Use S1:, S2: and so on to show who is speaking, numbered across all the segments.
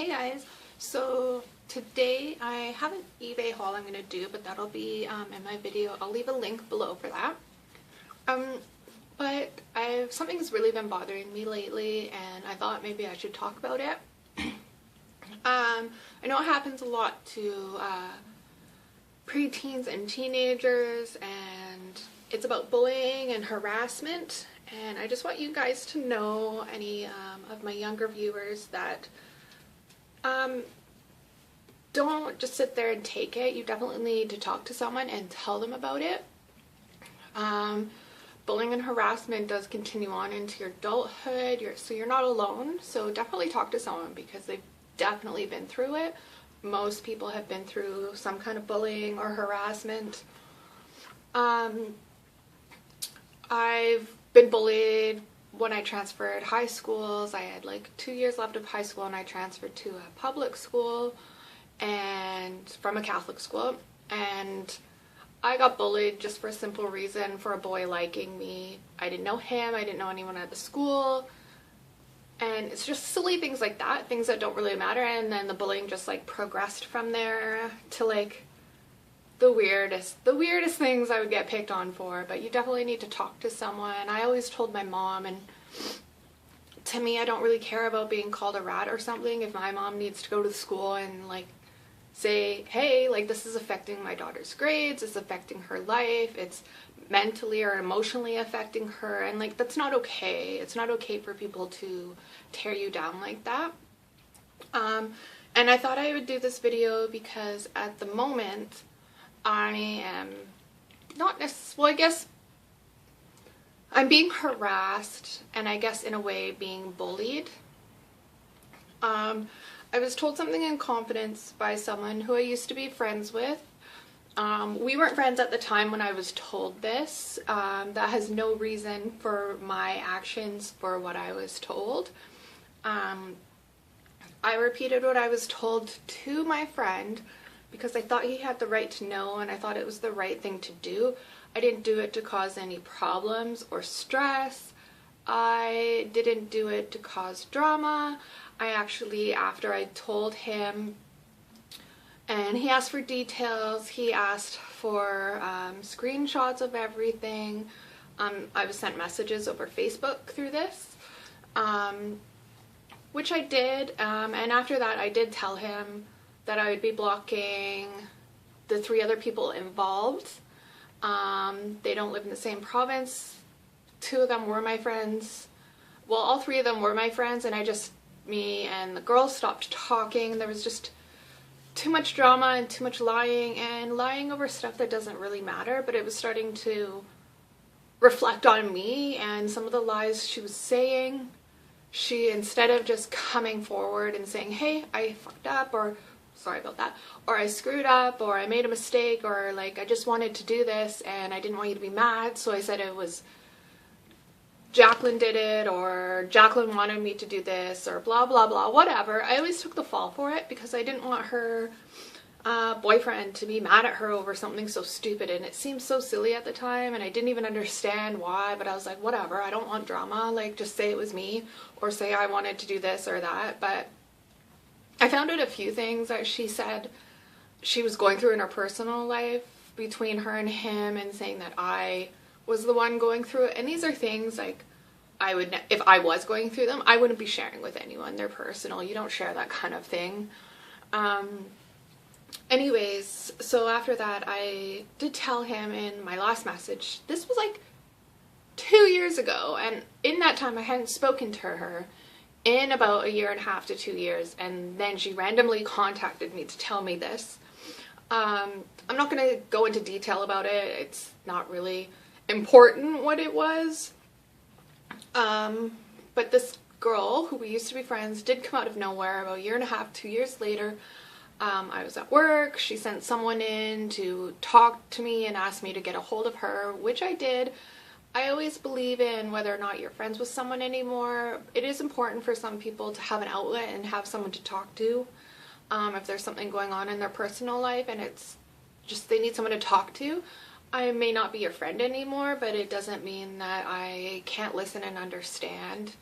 S1: Hey guys, so today I have an eBay haul I'm going to do, but that'll be in my video. I'll leave a link below for that. But something's really been bothering me lately and I thought maybe I should talk about it. I know it happens a lot to preteens and teenagers, and it's about bullying and harassment, and I just want you guys to know, any of my younger viewers, that don't just sit there and take it. You definitely need to talk to someone and tell them about it. Bullying and harassment does continue on into your adulthood, so you're not alone. So definitely talk to someone because they've definitely been through it. Most people have been through some kind of bullying or harassment. I've been bullied when I transferred high schools. I had like 2 years left of high school and I transferred to a public school and from a Catholic school, and I got bullied just for a simple reason, for a boy liking me. I didn't know him, I didn't know anyone at the school, and it's just silly things like that, things that don't really matter. And then the bullying just like progressed from there to like the weirdest things I would get picked on for. But you definitely need to talk to someone. I always told my mom, and to me, I don't really care about being called a rat or something. If my mom needs to go to the school and like say, hey, like this is affecting my daughter's grades, it's affecting her life, it's mentally or emotionally affecting her, and like that's not okay. It's not okay for people to tear you down like that. And I thought I would do this video because at the moment I am not necessarily, well, I guess I'm being harassed and I guess in a way being bullied. I was told something in confidence by someone who I used to be friends with. We weren't friends at the time when I was told this. That has no reason for my actions for what I was told. I repeated what I was told to my friend because I thought he had the right to know and I thought it was the right thing to do. I didn't do it to cause any problems or stress. I didn't do it to cause drama. I actually, after I told him and he asked for details, he asked for screenshots of everything. I was sent messages over Facebook through this, which I did, and after that I did tell him that I would be blocking the 3 other people involved. They don't live in the same province. 2 of them were my friends. Well, all 3 of them were my friends, and me and the girls stopped talking. There was just too much drama and too much lying over stuff that doesn't really matter, but it was starting to reflect on me and some of the lies she was saying. She, instead of just coming forward and saying, hey, I fucked up, or sorry about that, or I screwed up, or I made a mistake, or like I just wanted to do this and I didn't want you to be mad, so I said it was Jacqueline did it, or Jacqueline wanted me to do this, or blah blah blah, whatever. I always took the fall for it because I didn't want her boyfriend to be mad at her over something so stupid, and it seemed so silly at the time and I didn't even understand why, but I was like, whatever, I don't want drama, like just say it was me or say I wanted to do this or that. But I found out a few things that she said she was going through in her personal life between her and him, and saying that I was the one going through it. And these are things like I would, if I was going through them, I wouldn't be sharing with anyone. They're personal. You don't share that kind of thing. Anyways, so after that I did tell him in my last message. This was like 2 years ago, and in that time I hadn't spoken to her in about 1.5 to 2 years, and then she randomly contacted me to tell me this. I'm not going to go into detail about it. It's not really important what it was, but this girl who we used to be friends did come out of nowhere about 1.5 to 2 years later. I was at work. She sent someone in to talk to me and ask me to get a hold of her, which I did. I always believe in whether or not you're friends with someone anymore, it is important for some people to have an outlet and have someone to talk to if there's something going on in their personal life and it's just they need someone to talk to. I may not be your friend anymore, but it doesn't mean that I can't listen and understand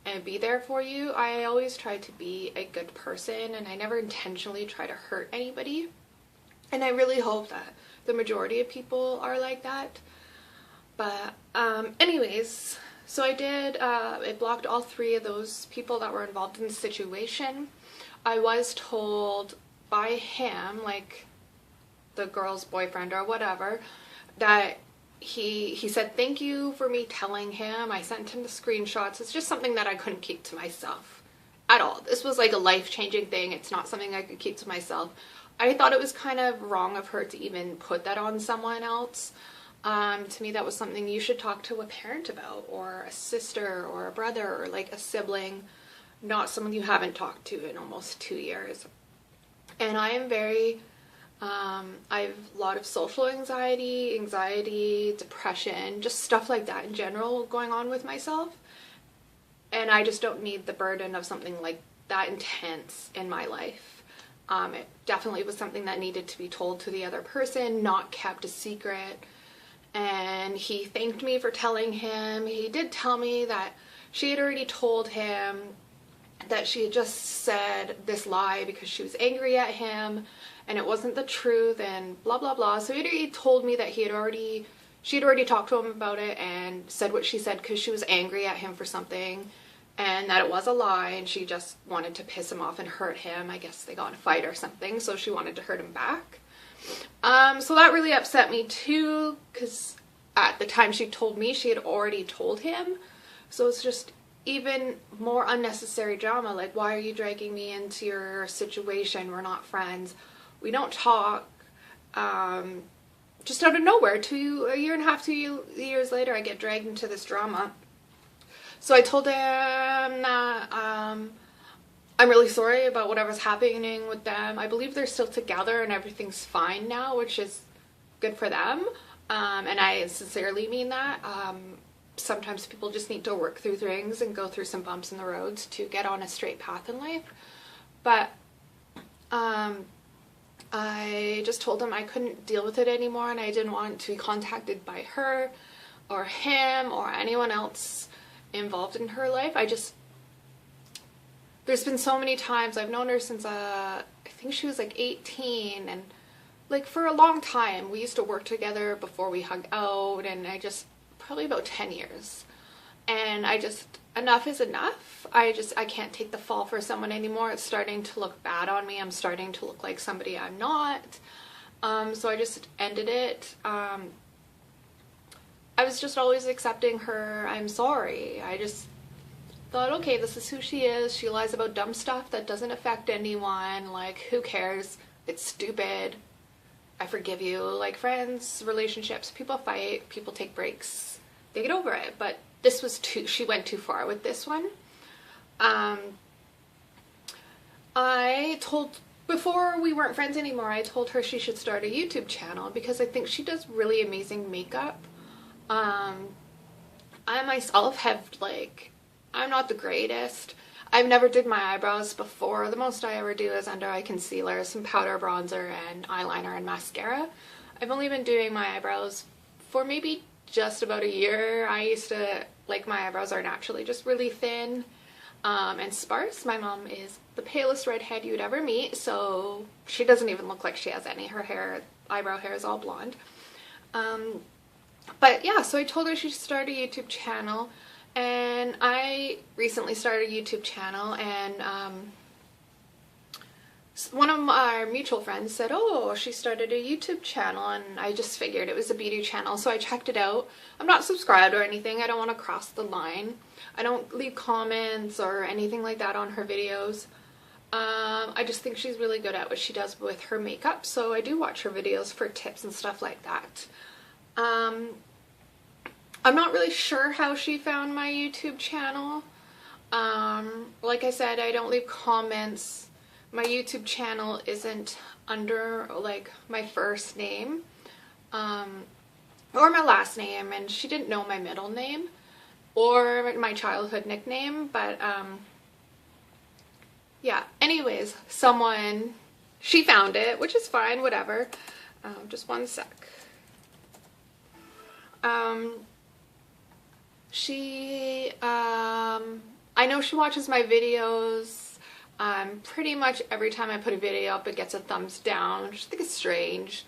S1: and be there for you. I always try to be a good person, and I never intentionally try to hurt anybody. And I really hope that the majority of people are like that. But anyways, so I did, it blocked all 3 of those people that were involved in the situation. I was told by him, like the girl's boyfriend or whatever, that he said thank you for me telling him. I sent him the screenshots. It's just something that I couldn't keep to myself at all. This was like a life-changing thing. It's not something I could keep to myself. I thought it was kind of wrong of her to even put that on someone else. To me, that was something you should talk to a parent about, or a sister or a brother, or like a sibling, not someone you haven't talked to in almost 2 years. And I am very, I have a lot of social anxiety, depression, just stuff like that in general going on with myself. And I just don't need the burden of something like that intense in my life. It definitely was something that needed to be told to the other person, not kept a secret. And he thanked me for telling him. He did tell me that she had already told him that she had just said this lie because she was angry at him and it wasn't the truth and blah blah blah. So he told me that she had already talked to him about it and said what she said because she was angry at him for something, and that it was a lie and she just wanted to piss him off and hurt him. I guess they got in a fight or something, so she wanted to hurt him back. So that really upset me too, because at the time she told me, she had already told him. So it's just even more unnecessary drama. Like, why are you dragging me into your situation? We're not friends. We don't talk. Just out of nowhere, a year and a half, 2 years later, I get dragged into this drama. So I told him that I'm really sorry about whatever's happening with them. I believe they're still together and everything's fine now, which is good for them. And I sincerely mean that. Sometimes people just need to work through things and go through some bumps in the roads to get on a straight path in life. But I just told him I couldn't deal with it anymore, and I didn't want to be contacted by her or him or anyone else involved in her life. There's been so many times. I've known her since I think she was like 18, and like for a long time. We used to work together before we hung out, and probably about 10 years. And enough is enough. I can't take the fall for someone anymore. It's starting to look bad on me. I'm starting to look like somebody I'm not. So I just ended it. I was just always accepting her I'm sorry. I just thought, okay, this is who she is. She lies about dumb stuff that doesn't affect anyone. Like, who cares? It's stupid. I forgive you. Like, friends, relationships, people fight, people take breaks. They get over it. But this was she went too far with this one. Before we weren't friends anymore, I told her she should start a YouTube channel because I think she does really amazing makeup. I myself I'm not the greatest. I've never did my eyebrows before. The most I ever do is under eye concealer, some powder bronzer, and eyeliner and mascara. I've only been doing my eyebrows for maybe just about a year. I used to like my eyebrows are naturally just really thin and sparse. My mom is the palest redhead you'd ever meet, so she doesn't even look like she has any. Her eyebrow hair is all blonde. But yeah, so I told her she should start a YouTube channel, and I recently started a YouTube channel, and one of our mutual friends said, oh, she started a YouTube channel, and I just figured it was a beauty channel, so I checked it out. I'm not subscribed or anything. I don't want to cross the line. I don't leave comments or anything like that on her videos. I just think she's really good at what she does with her makeup, so I do watch her videos for tips and stuff like that. I'm not really sure how she found my YouTube channel. Like I said, I don't leave comments. My YouTube channel isn't under like my first name or my last name, and she didn't know my middle name or my childhood nickname, but yeah, anyways, she found it, which is fine, whatever. Just one sec. She I know she watches my videos. Pretty much every time I put a video up, it gets a thumbs down, which I think is strange.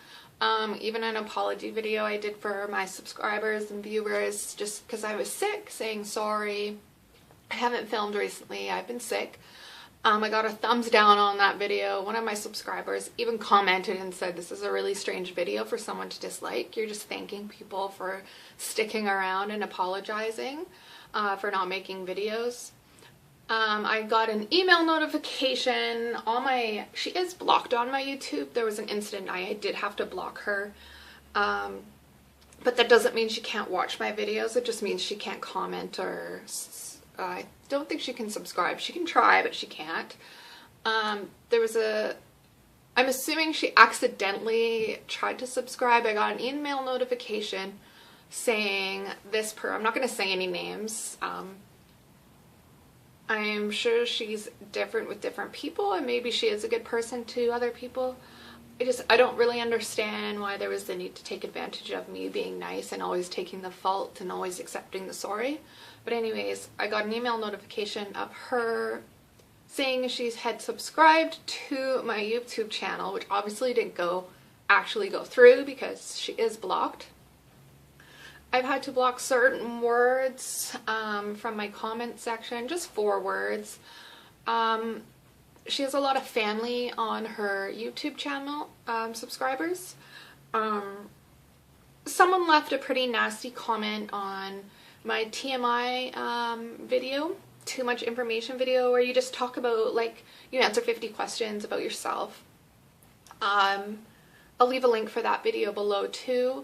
S1: Even an apology video I did for my subscribers and viewers, just because I was sick, saying sorry. I haven't filmed recently, I've been sick. I got a thumbs down on that video. One of my subscribers even commented and said, this is a really strange video for someone to dislike. You're just thanking people for sticking around and apologizing for not making videos. I got an email notification on my, she is blocked on my YouTube. There was an incident, I did have to block her. But that doesn't mean she can't watch my videos. It just means she can't comment or I don't think she can subscribe. She can try, but she can't. There was I'm assuming she accidentally tried to subscribe. I got an email notification saying I'm not going to say any names. I'm sure she's different with different people, and maybe she is a good person to other people. I don't really understand why there was the need to take advantage of me being nice and always taking the fault and always accepting the sorry. But anyways, I got an email notification of her saying she had subscribed to my YouTube channel, which obviously didn't actually go through because she is blocked. I've had to block certain words from my comment section, just 4 words. She has a lot of family on her YouTube channel, subscribers. Someone left a pretty nasty comment on my TMI video, too much information video, where you just talk about, like, you answer 50 questions about yourself. I'll leave a link for that video below too.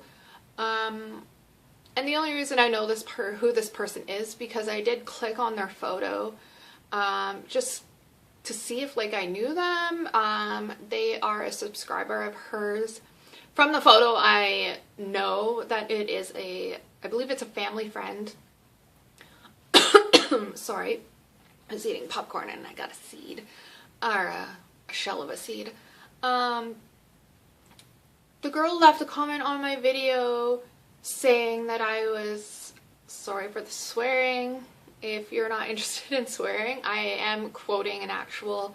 S1: And the only reason I know who this person is because I did click on their photo just to see if, like, I knew them. They are a subscriber of hers. From the photo, I know that it is I believe it's a family friend. Sorry, I was eating popcorn and I got a seed, or a shell of a seed. The girl left a comment on my video saying that I was sorry for the swearing. If you're not interested in swearing, I am quoting an actual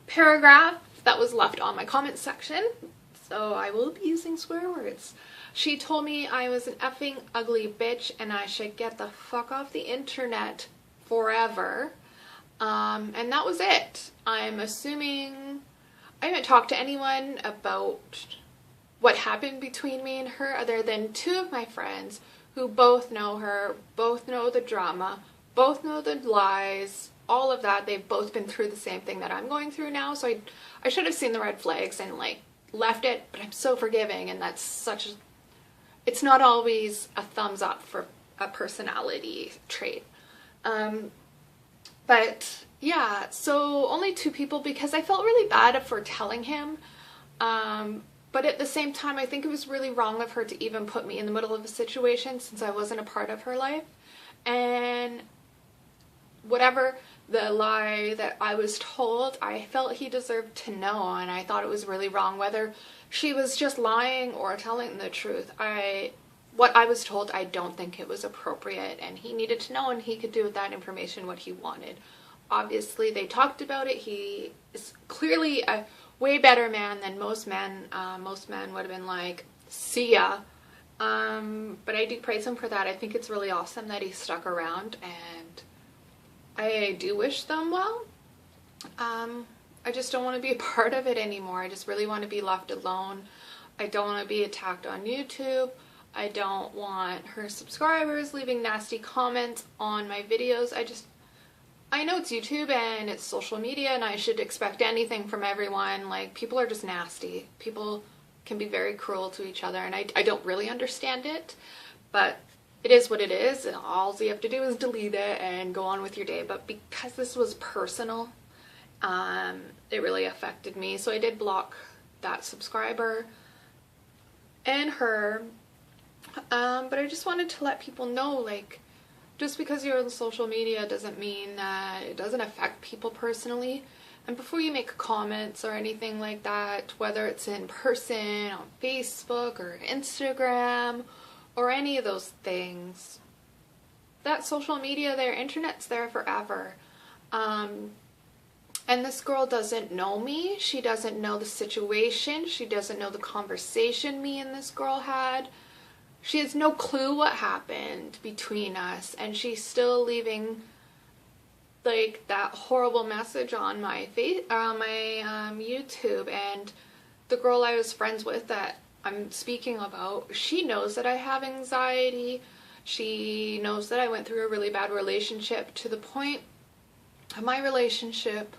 S1: paragraph that was left on my comment section, so I will be using swear words. She told me I was an effing ugly bitch and I should get the fuck off the internet forever. And that was it. I'm assuming I haven't talked to anyone about what happened between me and her other than 2 of my friends who both know her, both know the drama, both know the lies, all of that. They've both been through the same thing that I'm going through now, so I should have seen the red flags and, like, left it, but I'm so forgiving, and that's such a, it's not always a thumbs up for a personality trait. But yeah, so only 2 people because I felt really bad for telling him. But at the same time, I think it was really wrong of her to even put me in the middle of a situation since I wasn't a part of her life. And whatever the lie that I was told, I felt he deserved to know, and I thought it was really wrong whether she was just lying or telling the truth. What I was told, I don't think it was appropriate, and he needed to know, and he could do with that information what he wanted. Obviously, they talked about it. He is clearly a way better man than most men. Most men would have been like, see ya. But I do praise him for that. I think it's really awesome that he stuck around, and I do wish them well. I just don't want to be a part of it anymore. I just really want to be left alone. I don't want to be attacked on YouTube. I don't want her subscribers leaving nasty comments on my videos. I know it's YouTube and it's social media and I should expect anything from everyone. Like, people are just nasty. People can be very cruel to each other, and I don't really understand it, but it is what it is, and all you have to do is delete it and go on with your day. But because this was personal, it really affected me, so I did block that subscriber and her. But I just wanted to let people know, like, just because you're on social media doesn't mean that it doesn't affect people personally. And before you make comments or anything like that, whether it's in person, on Facebook or Instagram, or any of those things, that social media, their internet's there forever. And this girl doesn't know me. She doesn't know the situation. She doesn't know the conversation me and this girl had. She has no clue what happened between us, and she's still leaving like that horrible message on my YouTube. And the girl I was friends with that I'm speaking about, she knows that I have anxiety. She knows that I went through a really bad relationship, to the point of my relationship,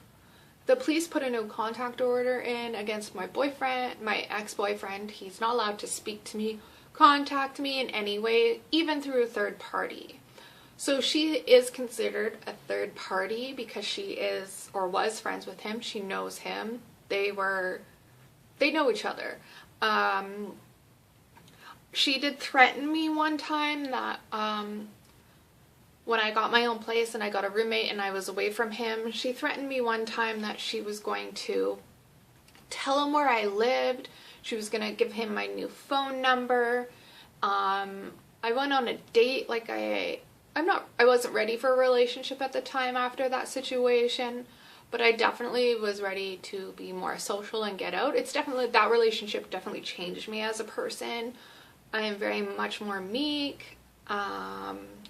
S1: the police put a no contact order in against my boyfriend, my ex-boyfriend. He's not allowed to speak to me, contact me in any way, even through a third party. So she is considered a third party because she is, or was, friends with him. She knows him. They know each other. She did threaten me one time that when I got my own place and I got a roommate and I was away from him, she threatened me one time that she was going to tell him where I lived. She was going to give him my new phone number. I went on a date. Like I wasn't ready for a relationship at the time after that situation, but I definitely was ready to be more social and get out. It's definitely, that relationship definitely changed me as a person. I am very much more meek.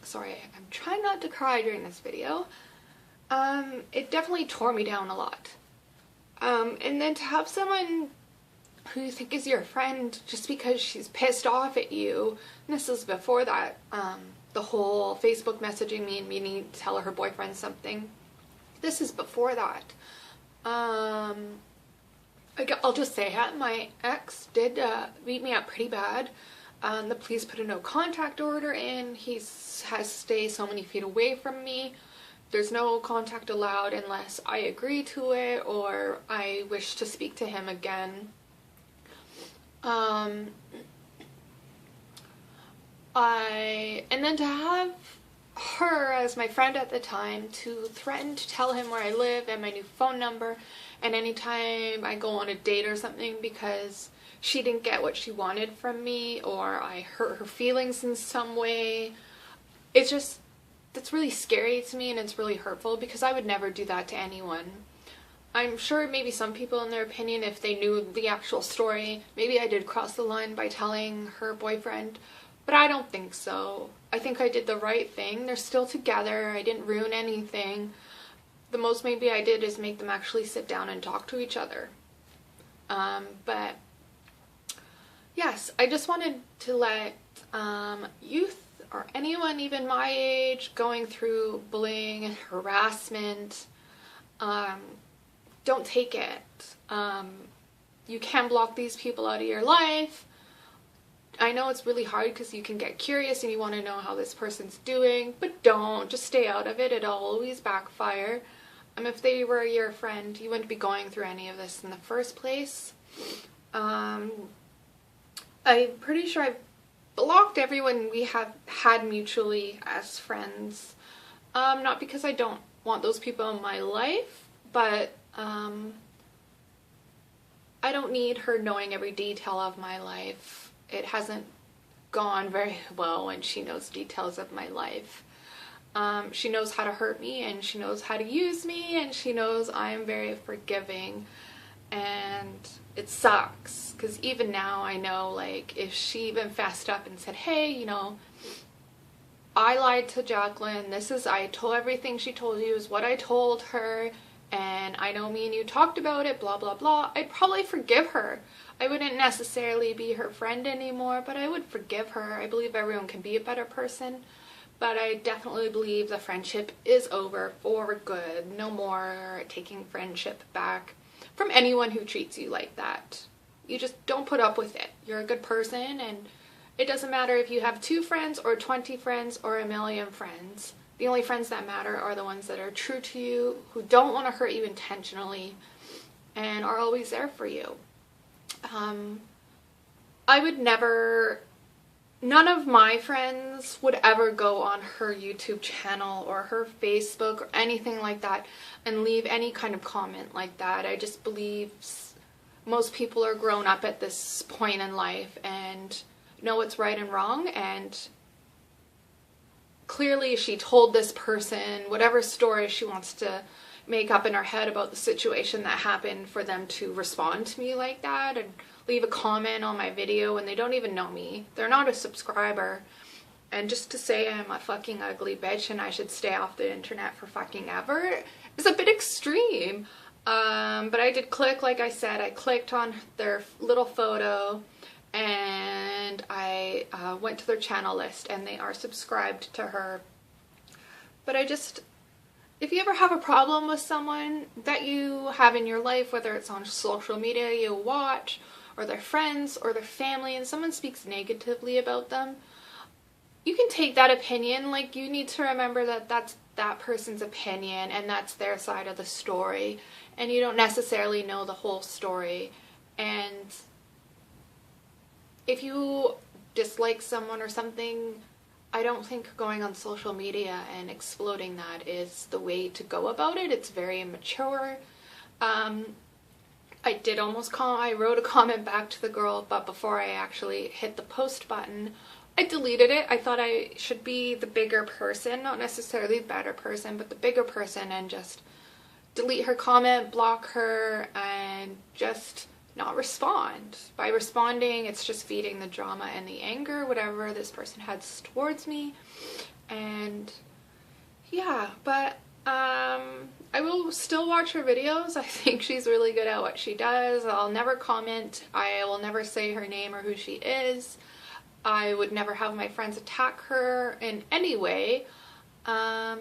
S1: Sorry, I'm trying not to cry during this video. It definitely tore me down a lot. And then to have someone who you think is your friend just because she's pissed off at you, and this is before that, the whole Facebook messaging me and meaning to tell her boyfriend something. This is before that. I'll just say it, my ex did beat me up pretty bad. The police put a no contact order in. He has to stay so many feet away from me. There's no contact allowed unless I agree to it or I wish to speak to him again. And then to have her as my friend at the time to threaten to tell him where I live and my new phone number, and anytime I go on a date or something because she didn't get what she wanted from me or I hurt her feelings in some way, that's really scary to me, and it's really hurtful because I would never do that to anyone. I'm sure maybe some people, in their opinion, if they knew the actual story, maybe I did cross the line by telling her boyfriend, but I don't think so. I think I did the right thing. They're still together. I didn't ruin anything. The most maybe I did is make them actually sit down and talk to each other. But yes, I just wanted to let youth or anyone even my age going through bullying and harassment, don't take it. You can block these people out of your life. I know it's really hard because you can get curious and you want to know how this person's doing, but don't. Just stay out of it. It'll always backfire. If they were your friend, you wouldn't be going through any of this in the first place. I'm pretty sure I've blocked everyone we have had mutually as friends. Not because I don't want those people in my life, but I don't need her knowing every detail of my life. It hasn't gone very well when she knows details of my life. She knows how to hurt me, and she knows how to use me, and she knows I'm very forgiving. And it sucks, because even now I know, like, if she even fessed up and said, hey, you know, I lied to Jacqueline, I told everything she told you is what I told her, and I know me and you talked about it, blah, blah, blah, I'd probably forgive her. I wouldn't necessarily be her friend anymore, but I would forgive her. I believe everyone can be a better person, but I definitely believe the friendship is over for good. No more taking friendship back from anyone who treats you like that. You just don't put up with it. You're a good person, and it doesn't matter if you have 2 friends or 20 friends or 1,000,000 friends. The only friends that matter are the ones that are true to you, who don't want to hurt you intentionally, and are always there for you. I would never, none of my friends would ever go on her YouTube channel or her Facebook or anything like that and leave any kind of comment like that. I just believe most people are grown up at this point in life and know what's right and wrong, and clearly she told this person whatever story she wants to make up in her head about the situation that happened for them to respond to me like that and leave a comment on my video when they don't even know me. They're not a subscriber. And just to say I'm a fucking ugly bitch and I should stay off the internet for fucking ever is a bit extreme. But I did click, like I said, I clicked on their little photo and I went to their channel list and they are subscribed to her. But if you ever have a problem with someone that you have in your life, whether it's on social media you watch, or their friends, or their family, and someone speaks negatively about them, you can take that opinion. Like, you need to remember that that's that person's opinion and that's their side of the story, and you don't necessarily know the whole story. And if you dislike someone or something, I don't think going on social media and exploding that is the way to go about it. It's very immature. I wrote a comment back to the girl, but before I actually hit the post button, I deleted it. I thought I should be the bigger person, not necessarily the better person, but the bigger person, and just delete her comment, block her, and just not respond. By responding, it's just feeding the drama and the anger, whatever this person has towards me. And yeah, but I will still watch her videos. I think she's really good at what she does. I'll never comment. I will never say her name or who she is. I would never have my friends attack her in any way. I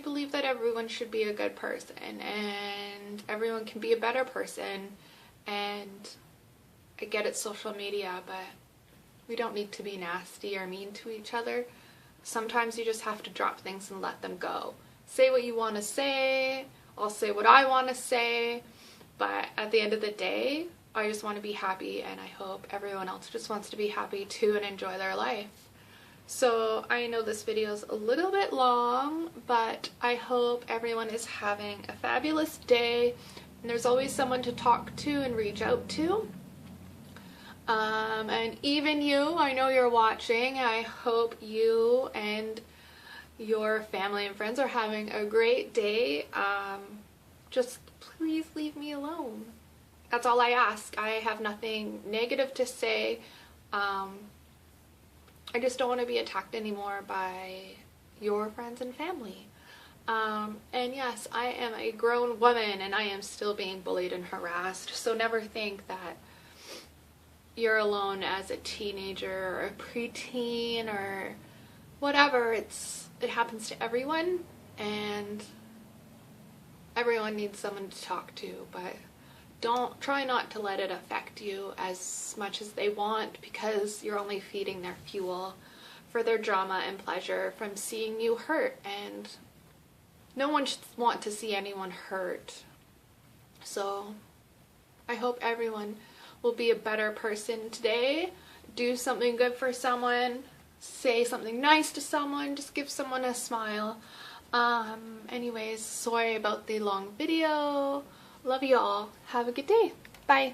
S1: believe that everyone should be a good person and everyone can be a better person. And I get it's social media, but we don't need to be nasty or mean to each other. Sometimes you just have to drop things and let them go. Say what you want to say. I'll say what I want to say. But at the end of the day, I just want to be happy, and I hope everyone else just wants to be happy too and enjoy their life. So I know this video is a little bit long, but I hope everyone is having a fabulous day, and there's always someone to talk to and reach out to. And even you, I know you're watching. I hope you and your family and friends are having a great day. Just please leave me alone. That's all I ask. I have nothing negative to say. I just don't want to be attacked anymore by your friends and family. And yes, I am a grown woman and I am still being bullied and harassed. So never think that you're alone as a teenager or a preteen or whatever. It happens to everyone, and everyone needs someone to talk to, but try not to let it affect you as much as they want, because you're only feeding their fuel for their drama and pleasure from seeing you hurt, and no one should want to see anyone hurt. So I hope everyone will be a better person today. Do something good for someone. Say something nice to someone. Just give someone a smile. Anyways, sorry about the long video. Love you all. Have a good day. Bye.